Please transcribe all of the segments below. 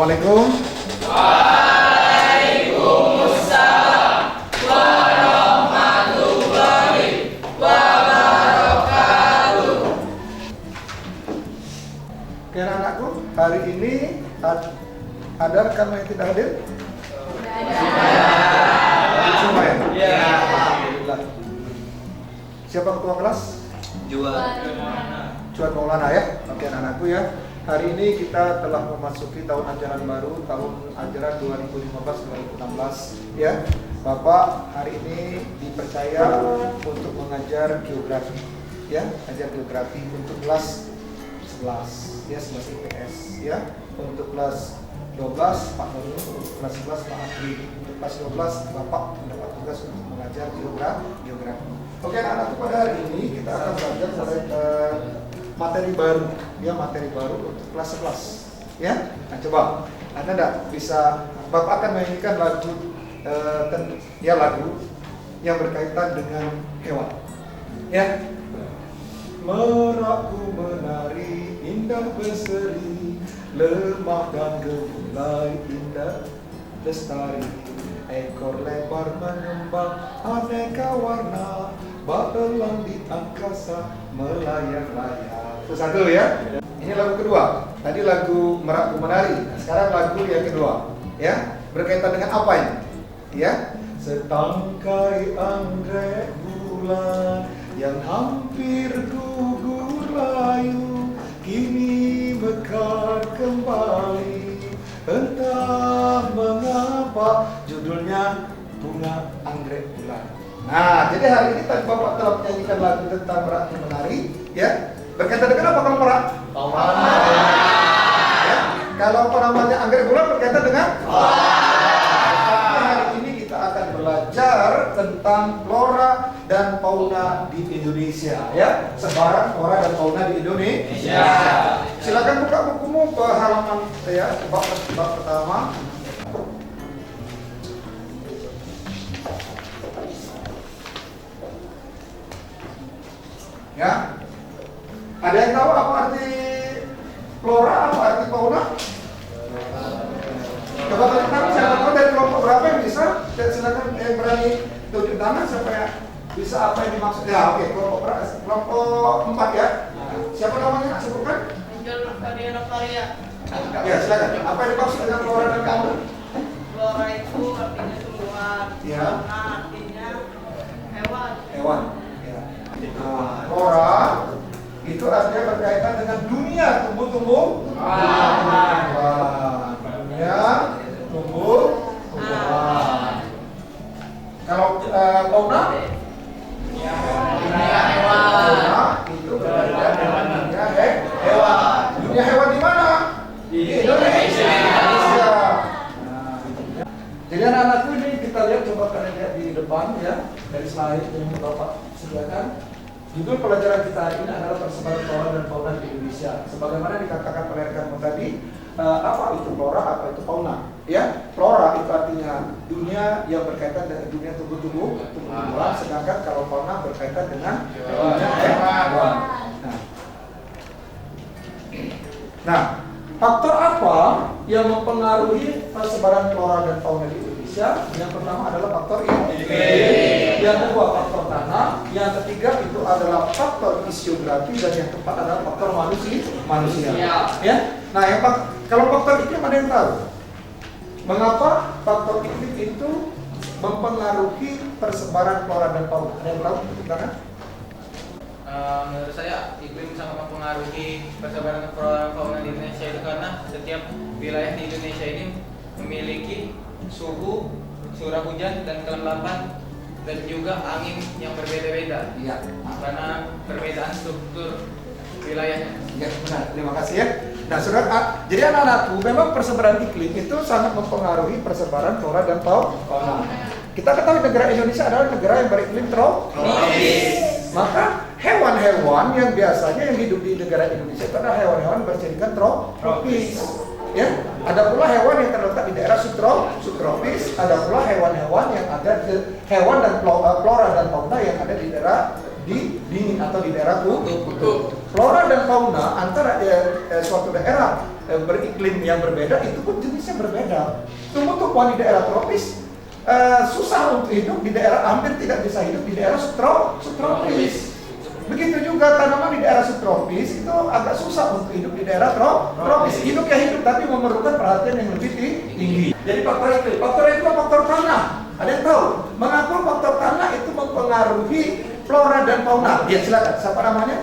Assalamualaikum. Waalaikumsalam warahmatullahi wabarakatuh. Oke anak-anakku, hari ini ada rekan yang tidak hadir? Semua ya? Ya. Alhamdulillah. Siapa ketua kelas? Cuan Maulana ya. Oke anak-anakku ya. Hari ini kita telah memasuki tahun ajaran baru, tahun ajaran 2015-2016 ya. Bapak hari ini dipercaya untuk mengajar geografi ya, ajar geografi untuk kelas 11 ya, 11 IPS ya. Untuk kelas 12 Pak Nurul, untuk kelas 11 Pak Adri, untuk kelas 12 Bapak mendapat tugas untuk mengajar geografi. Oke anak-anakku, pada hari ini kita akan belajar mulai materi baru ya, materi baru untuk kelas 11 ya. Nah coba Anda enggak bisa, Bapak akan mainkan lagu lagu yang berkaitan dengan hewan ya. Merakku menari indah berseri, lemah dan gemulai indah lestari, ekor lebar mengembang aneka warna, belang di angkasa melayang-layang. Itu satu ya. Ini lagu kedua. Tadi lagu Merakku Menari. Nah, sekarang lagu yang kedua ya. Berkaitan dengan apa ini? Ya. Setangkai anggrek bulan yang hampir gugur layu, kini mekar kembali. Entah mengapa judulnya Bunga Anggrek Bulan. Nah, jadi hari ini tadi Bapak telah menyanyikan lagu tentang Merakku Menari ya. Berkaitan dengan apa kalau merak? Ya. Kalau apa namanya anggrek bulan berkaitan dengan hari ini kita akan belajar tentang flora dan fauna di Indonesia ya. Sebaran flora dan fauna di Indonesia. Silakan buka bukumu ke halaman ya, bab pertama. Ya. Ada yang tahu apa arti flora, apa arti fauna? Coba tunjuk tangan, siapa tahu dari kelompok berapa yang bisa? Silakan yang berani tunjuk tangan siapa yang bisa apa yang dimaksud. Ya, oke, kelompok 4 ya. Siapa namanya? Sebutkan. Angel Faria. Ya, silakan. Apa yang dimaksud dengan flora dan fauna? Flora itu artinya tumbuhan. Ya. Fauna artinya hewan. Hewan. Ya. Nah, flora itu artinya berkaitan dengan dunia tumbuh-tumbuhan. Dunia tumbuh-tumbuhan. Kalau fauna? Dunia hewan. Fauna itu berkaitan dengan dunia hewan. Dunia hewan di mana? Di Indonesia. Nah, jadi anak-anakku ini kita lihat, coba kalian lihat di depan ya, dari slide yang Bapak sediakan. Judul pelajaran kita hari ini adalah persebaran flora dan fauna di Indonesia. Sebagaimana dikatakan oleh rekanmu tadi, apa itu flora, apa itu fauna? Ya, flora itu artinya dunia yang berkaitan dengan dunia tumbuh-tumbuhan, sedangkan kalau fauna berkaitan dengan dunia hewan. Nah, faktor apa yang mempengaruhi persebaran flora dan fauna di Indonesia? Yang pertama adalah faktor iklim, yang kedua faktor tanah, yang ketiga itu adalah faktor fisiografi, dan yang keempat adalah faktor manusia. Ya. Nah, kalau faktor iklim ada yang tahu? Mengapa faktor iklim itu mempengaruhi persebaran flora dan fauna? Ada yang tahu? Tunjukkan. Menurut saya iklim sangat mempengaruhi persebaran flora fauna di Indonesia itu karena setiap wilayah di Indonesia ini memiliki suhu, curah hujan dan kelembapan dan juga angin yang berbeda-beda. Iya. Karena perbedaan struktur wilayahnya. Ya, benar. Terima kasih ya. Nah, saudara, jadi anak-anakku, memang persebaran iklim itu sangat mempengaruhi persebaran flora dan fauna. Kita ketahui negara Indonesia adalah negara yang beriklim tropis. Maka hewan-hewan yang biasanya yang hidup di negara Indonesia itu adalah hewan-hewan bercirikan tropis. Ya, ada pula hewan yang terletak di daerah subtropis, ada pula hewan-hewan yang ada di hewan dan flora dan fauna yang ada di daerah dingin atau di daerah kutub. Flora dan fauna antara suatu daerah beriklim yang berbeda, itu pun jenisnya berbeda. Tumbuh-tumbuhan di daerah tropis susah untuk hidup di daerah, hampir tidak bisa hidup di daerah subtropis. Begitu juga tanaman di daerah subtropis itu agak susah untuk hidup di daerah tropis. Hidup ya hidup, tapi memerlukan perhatian yang lebih tinggi. Jadi faktor itu faktor tanah. Ada yang tahu mengapa faktor tanah itu mempengaruhi flora dan fauna? Ya silakan. Siapa namanya?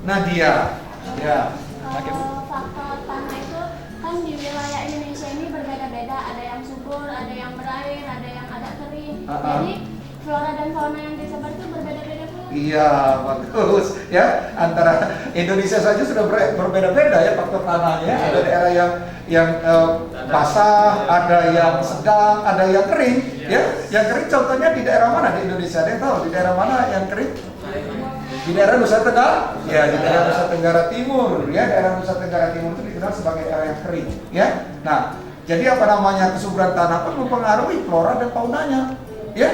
Nadia. Ya. Faktor tanah itu kan di wilayah Indonesia ini berbeda-beda. Ada yang subur, ada yang berair, ada yang agak kering. Jadi flora dan fauna yang disebar itu berbeda-beda pula. Iya, bagus. Ya, antara Indonesia saja sudah berbeda-beda ya faktor tanahnya. Ada daerah yang basah, ada yang sedang, ada yang kering. Ya, yang kering contohnya di daerah mana di Indonesia? Ada yang tahu di daerah mana yang kering? Di daerah Nusa Tenggara, ya di daerah Nusa Tenggara Timur, ya daerah Nusa Tenggara Timur itu dikenal sebagai daerah yang kering, ya. Nah, jadi apa namanya kesuburan tanah pun mempengaruhi flora dan faunanya, ya.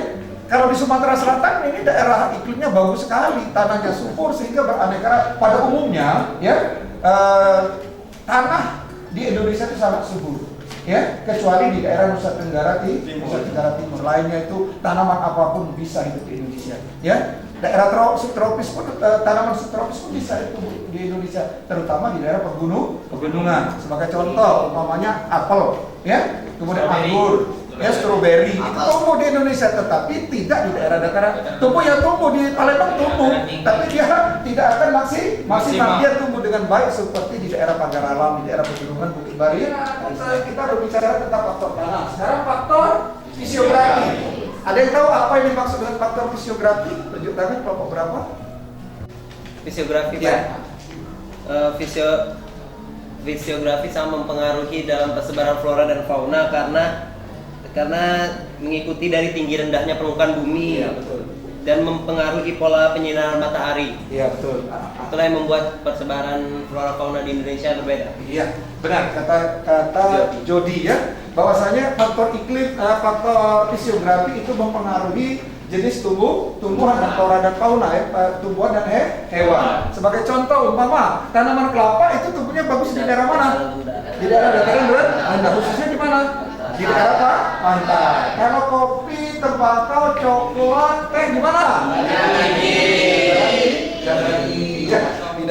Kalau di Sumatera Selatan ini daerah iklimnya bagus sekali, tanahnya subur sehingga beraneka. Pada umumnya, ya tanah di Indonesia itu sangat subur, ya kecuali di daerah Nusa Tenggara Timur, lainnya itu tanaman apapun bisa hidup di Indonesia, ya. Daerah subtropis pun, tanaman subtropis pun bisa tumbuh di Indonesia, terutama di daerah pegunungan. Sebagai contoh, umpamanya apel, ya, kemudian anggur, ya, stroberi, itu tumbuh di Indonesia, tetapi tidak di daerah dataran. Tumbuh di Palembang tumbuh, tapi dia tidak akan maksimal dia tumbuh dengan baik seperti di daerah Pagar Alam, di daerah pegunungan Bukit Bari. Kita berbicara tentang faktor tanah. Sekarang faktor fisiografi. Ada yang tahu apa yang dimaksud dengan faktor fisiografi? Tunjuk tangan kelompok berapa? Fisiografi, Ya. Pak. Fisiografi sangat mempengaruhi dalam persebaran flora dan fauna karena mengikuti dari tinggi rendahnya permukaan bumi. Iya, betul. Dan mempengaruhi pola penyinaran matahari. Iya, betul. Itulah yang membuat persebaran flora fauna di Indonesia berbeda. Iya, benar kata Jody ya, bahwasanya faktor iklim, faktor fisiografi itu mempengaruhi jenis tumbuhan dan flora dan fauna, tumbuhan dan hewan. Sebagai contoh umpama tanaman kelapa itu tumbuhnya bagus di daerah mana? Di daerah dataran rendah, khususnya di mana? Di daerah pantai. Kalau kopi, tembakau, coklat, teh di mana?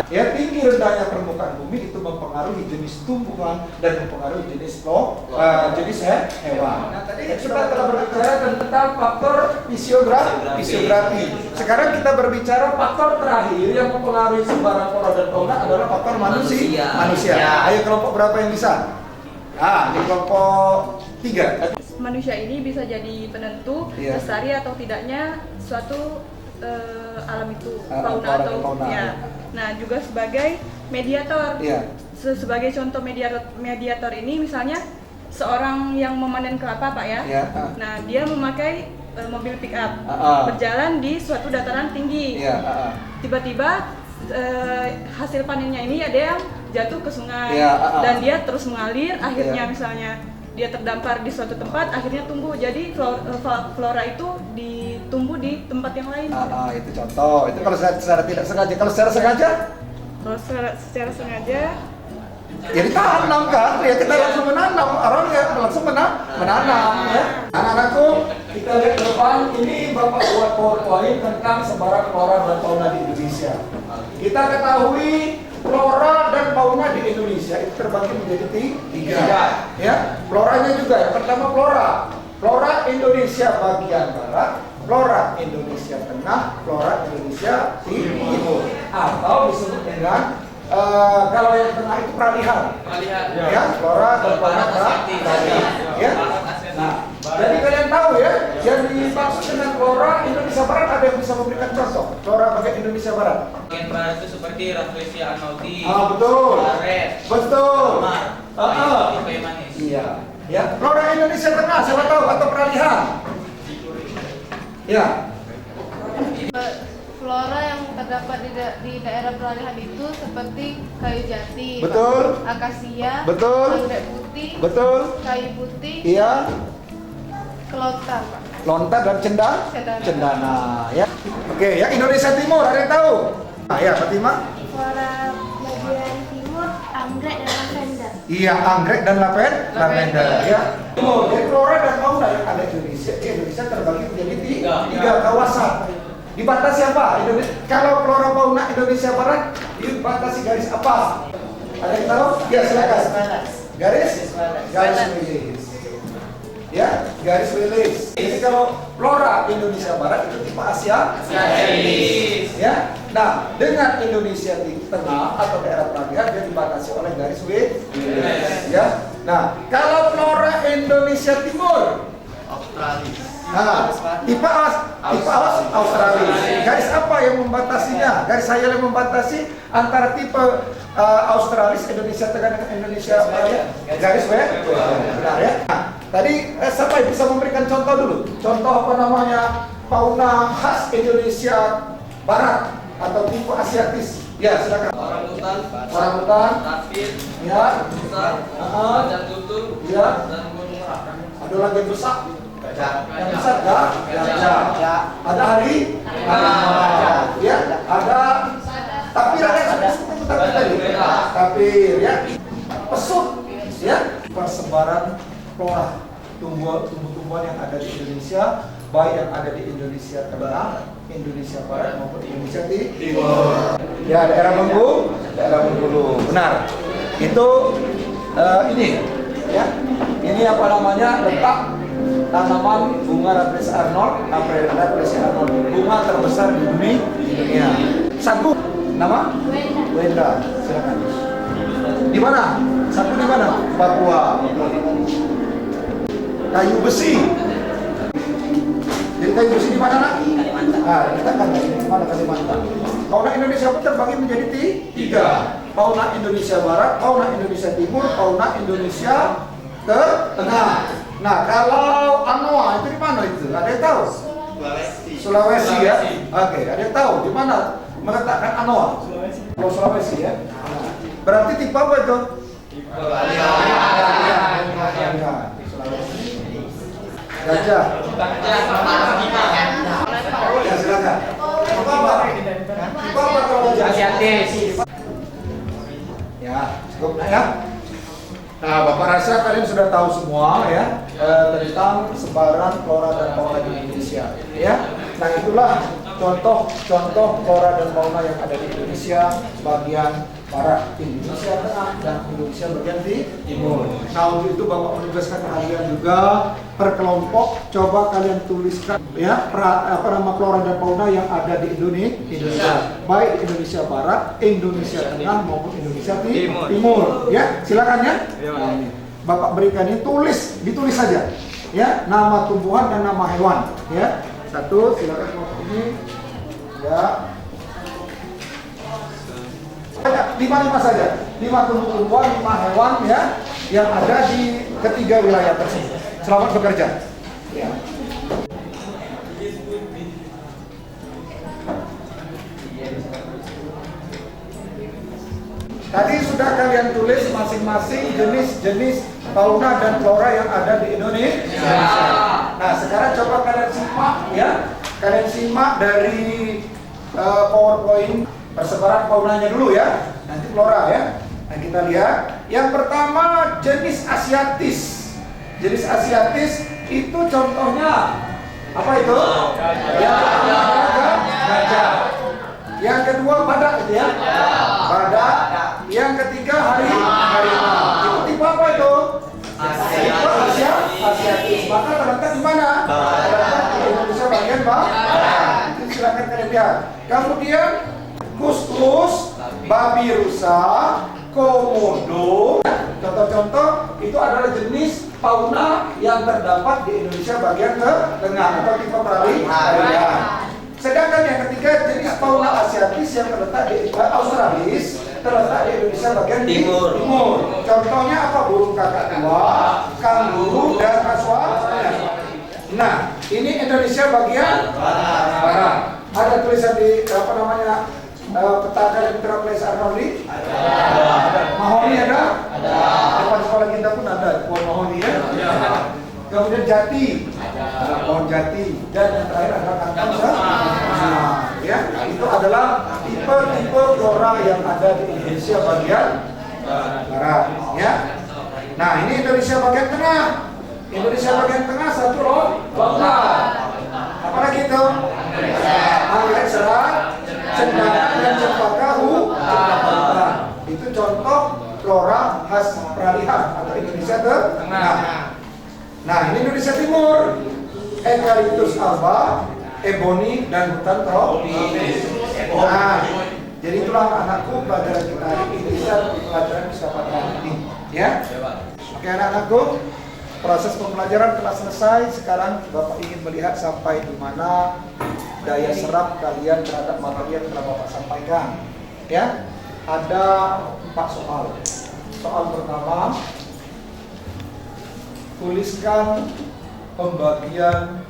Ya, tinggi rendahnya permukaan bumi itu mempengaruhi jenis tumbuhan dan mempengaruhi jenis hewan. Nah, tadi kita telah berbicara tentang faktor fisiografi. Sekarang kita berbicara faktor terakhir yang mempengaruhi sebaran flora dan fauna adalah faktor manusia. Ayo kelompok berapa yang bisa? Di kelompok 3. Manusia ini bisa jadi penentu lestari atau tidaknya suatu alam itu, fauna atau ya. Nah, juga sebagai mediator. Sebagai contoh mediator ini misalnya seorang yang memanen kelapa, Pak ya. Nah, dia memakai mobil pick up berjalan di suatu dataran tinggi. Tiba-tiba hasil panennya ini ada yang jatuh ke sungai dan dia terus mengalir, akhirnya misalnya dia terdampar di suatu tempat, akhirnya tumbuh. Jadi flora itu tumbuh di tempat yang lain. Itu contoh. Itu kalau secara tidak sengaja. Kalau secara sengaja? Kalau secara sengaja, ya ditanam kan? Ya kita langsung menanam. Orang ya langsung menanam ya. Anak-anakku, kita lihat ke depan. Ini Bapak buat PowerPoint tentang sebaran flora dan fauna di Indonesia. Kita ketahui flora dan fauna di Indonesia itu terbagi menjadi 3. Ya, floranya juga. Yang pertama flora Indonesia bagian barat, flora Indonesia tengah, flora Indonesia timur, atau disebut dengan kalau yang tengah itu peralihan. Ya, flora dan fauna peralihan. Ya. Nah, jadi kalian tahu ya, yang dimaksud dengan flora Indonesia Barat, ada yang bisa memberikan contoh flora bagian Indonesia Barat? Bagian barat itu seperti Rafflesia arnauti, Betul. karet, Betul. kayu manis. Iya. Ya, flora Indonesia Tengah, siapa tahu atau peralihan? Ya. Flora yang terdapat di daerah peralihan itu seperti kayu jati, Betul. akasia, Betul. anggrek putih, Betul. kayu putih, Iya. kelontar, Pak. Lontar dan Cendana. cendana. Ya. Oke, yang Indonesia Timur ada yang tahu? Ya, Fatimah. Flora bagian timur, anggrek dan lavender. Iya, anggrek dan lavender. Ya. Jadi flora dan fauna yang ada di Indonesia terbagi menjadi tiga kawasan. Dibatasi apa? Kalau flora fauna Indonesia Barat dibatasi garis apa? Ada yang tahu? Ya, silakan. Garis wilis. Ya, garis wilis. Jadi kalau flora Indonesia Barat itu tipe Asia. Ya. Nah, dengan Indonesia di tengah atau daerah peralihan dia dibatasi oleh garis wilis. Ya. Nah, kalau flora Indonesia Timur, Australia. nah, tipe Australia. Garis apa yang membatasinya? Garis saya yang membatasi antara tipe Australis Indonesia Tengah dengan Indonesia Barat. Garis benar ya. Nah, tadi siapa yang bisa memberikan contoh dulu? Contoh apa namanya fauna khas Indonesia Barat atau tipe Asiatis? Ya, silakan. Orangutan, tapir, ya, rusa, macan tutul, ya, dan gunung merapi. ada lagi rusak. Yang besar gajah. Ada harimau. Ya, ada tapir tapir ya. Pesut ya. Persebaran flora tumbuh-tumbuhan yang ada di Indonesia, baik yang ada di Indonesia Tengah, Indonesia Barat maupun Indonesia Timur. Ya, daerah Bengkulu. Benar. Itu ini ya. Ini apa namanya? Letak tanaman bunga Rafflesia Arnold, bunga terbesar di dunia. Sagu, nama? Wenda. Silakan. Di mana? Sagu di mana? Papua. Kayu besi. Jadi kayu besi di mana, Nak? Kalimantan. Ah, kita kan di mana Kalimantan. Fauna Indonesia pun terbagi menjadi tiga. Fauna Indonesia Barat, fauna Indonesia Timur, fauna Indonesia Tengah. Nah, kalau Anoa itu di mana itu? Ada yang tahu? Sulawesi ya. Oke, ada yang tahu di mana meletakkan Anoa? Sulawesi ya. Berarti tipe apa itu? Gajah. Ya, silakan. Tipe apa? Tipe apa kalau gajah? Asiatis. Ya, cukup ya. Nah, Bapak rasa kalian sudah tahu semua ya tentang sebaran flora dan fauna di Indonesia ya. Nah, itulah contoh flora dan fauna yang ada di Indonesia bagian barat, Indonesia tengah, dan Indonesia bagian timur. Nah, untuk itu Bapak menugaskan kalian juga per kelompok coba kalian tuliskan ya nama flora dan fauna yang ada di Indonesia, baik di Indonesia Barat, Indonesia Tengah maupun Indonesia Timur. Ya, silakan ya. Nah, ini Bapak berikan ini ditulis saja ya nama tumbuhan dan nama hewan ya. Satu, silakan kelompok ini ya. 5 saja, 5 tumbuhan, 5 hewan ya yang ada di ketiga wilayah tersebut. Selamat bekerja. Ya. Tadi sudah kalian tulis masing-masing jenis-jenis fauna dan flora yang ada di Indonesia. Nah, sekarang coba kalian simak ya. Kalian simak dari PowerPoint persebaran faunanya dulu ya. Nanti flora ya. Nah, kita lihat. Yang pertama jenis Asiatis. Jenis Asiatis itu contohnya apa itu? Gajah. Yang kedua badak gitu ya. Badak. Yang ketiga harimau. Itu tipe apa itu? Asiatis. Maka terletak di mana? Terletak di Indonesia bagian barat. Itu silakan kalian lihat. Kemudian kus-kus, babi rusa, komodo. Contoh-contoh itu adalah jenis fauna yang terdapat di Indonesia bagian tengah atau tipe peralihan. Sedangkan yang ketiga jenis fauna Asiatis yang terletak di Australis, terletak di Indonesia bagian timur. Contohnya apa? Burung kakak tua, kanguru, dan kasuar. Nah, ini Indonesia bagian barat. Ada tulisan di apa namanya? Peta dari Rafflesia Arnold? Ada. Mahoni ada? Ada. Depan sekolah kita pun ada pohon mahoni ya. Kemudian jati, ada pohon jati, dan yang terakhir adalah kangkung ya. Itu adalah tipe flora yang ada di Indonesia bagian barat ya. Nah, ini Indonesia bagian tengah. Indonesia bagian tengah satu lautan. Apalagi itu? Anggrek serat, cendana dan cempaka hutan. Itu contoh flora khas peralihan atau Indonesia tengah. Nah, ini Indonesia Timur. Eucalyptus alba, ebony dan hutan tropis. Nah, jadi itulah anakku pelajaran kita hari ini, pelajaran filsafat ini, ya. Oke anak-anakku, proses pembelajaran telah selesai. Sekarang Bapak ingin melihat sampai di mana daya serap kalian terhadap materi yang telah Bapak sampaikan. Ya, ada 4 soal. Soal pertama, tuliskan pembagian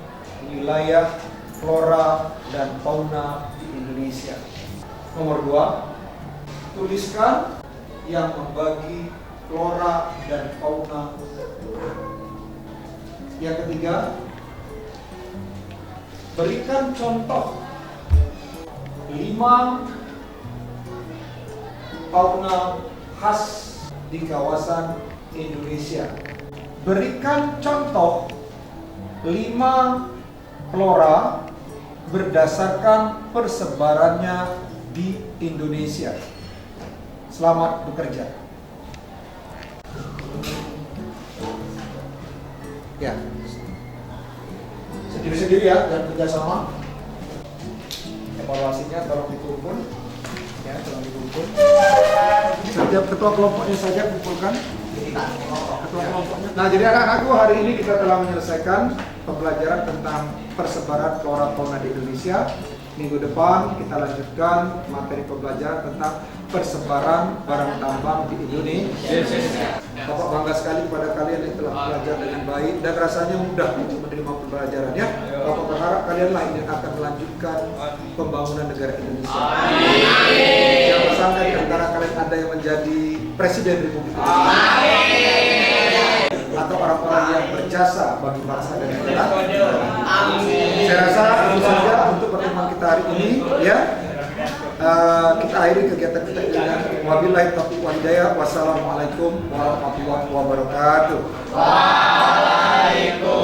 wilayah flora dan fauna di Indonesia. Nomor 2, tuliskan yang membagi flora dan fauna. Yang ketiga, berikan contoh 5 fauna khas di kawasan Indonesia. Berikan contoh 5 flora berdasarkan persebarannya di Indonesia. Selamat bekerja. Ya, sendiri-sendiri ya, dan kerjasama. Evaluasinya tolong dikumpul, ya, tolong dikumpul. Setiap ketua kelompoknya saja kumpulkan. Ketua kelompoknya. Nah, jadi anak-anakku, hari ini kita telah menyelesaikan pembelajaran tentang persebaran flora fauna di Indonesia. Minggu depan kita lanjutkan materi pembelajaran tentang persebaran barang tambang di Indonesia. Bapak bangga sekali kepada kalian yang telah belajar dengan baik dan rasanya mudah untuk menerima pembelajarannya. Bapak berharap kalianlah yang akan melanjutkan pembangunan negara Indonesia. Jangan sampai di antara kalian ada yang menjadi Presiden Republik Indonesia atau orang-orang yang berjasa bagi bangsa dan negara. Saya rasa itu saja untuk pertemuan kita hari ini, ya. Kita akhiri kegiatan kita dengan wabillahi taufiq wal hidayah. Wassalamualaikum warahmatullahi wabarakatuh. Waalaikumsalam.